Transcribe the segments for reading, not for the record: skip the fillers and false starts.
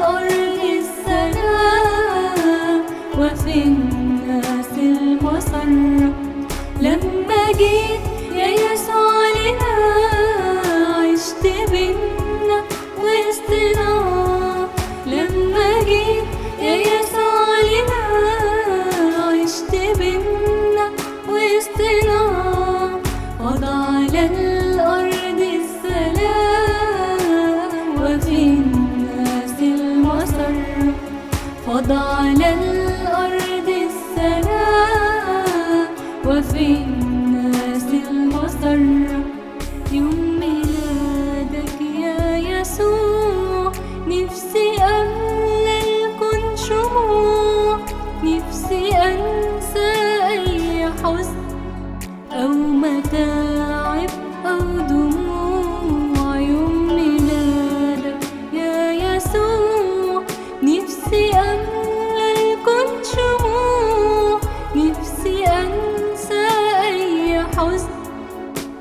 الأرض السلام وفي الناس المسرة. لما جيت يا يسوع لنا عشت بينا وسطنا. لما جيت يا يسوع لنا عشت بينا وسطنا. وضع على الأرض السلام وفي الناس المسرة. وضع على الأرض السلام وفي الناس المسرة. يوم ميلادك يا يسوع نفسي أملى الكون شموع. نفسي أنسى أي حزن أو متاعب أو دموع. يوم ميلادك يا يسوع نفسي أملى الكون شموع. نفسي أنسى أي حزن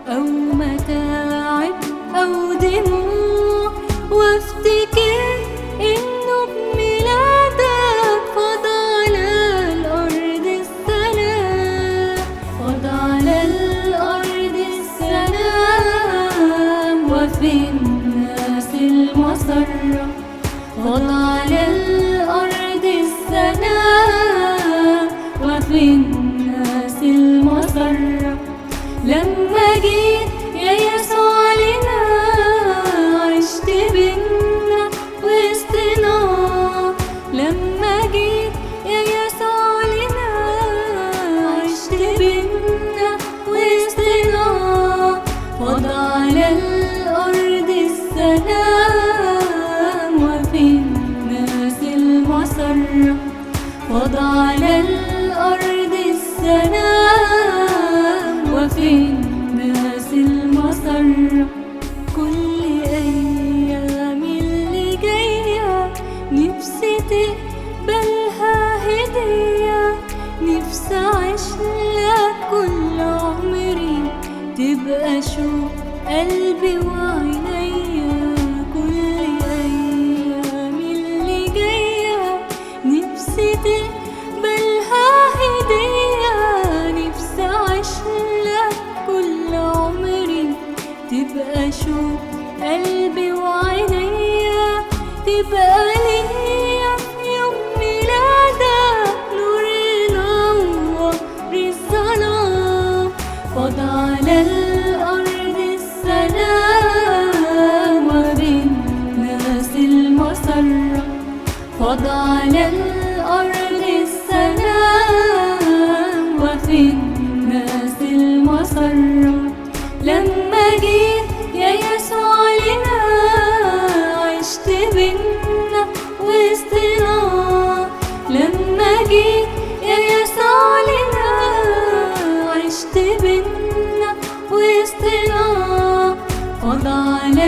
أو متاعب أو دموع. وافتكر إنه بميلادك فضى على الأرض السلام. فضى على الأرض السلام وفي الناس المسرة. فضى على الأرض السلام وفي الناس المسرة. لما جيت يا يسوع لنا عشت بينا وسطنا. لما جيت يا يسوع لنا عشت بينا وسطنا. وضع على الأرض السلام وفي الناس المسرة. وضع على الأرض السلام وفي الناس المسرة. كل أيام اللي جاية نفسي تقبلها هدية. نفسي أعيش لك كل عمري تبقى شوق قلبي وعينيا. كل أيام اللي جاية نفسي تقبلها هدية. نفسي أعيش لك كل عمري تبقى شوق قلبي وعينيا. تبقى ليا في يوم ميلادك نور ينور الظلام. فضى على الأرض السلام وفي الناس المسرة. فضى على الأرض السلام وفي الناس المسرة. لما جيت يا يسوع لنا عشت بينا وسطنا. لما جيت يا يسوع لنا عشت بينا وسطنا. فضى على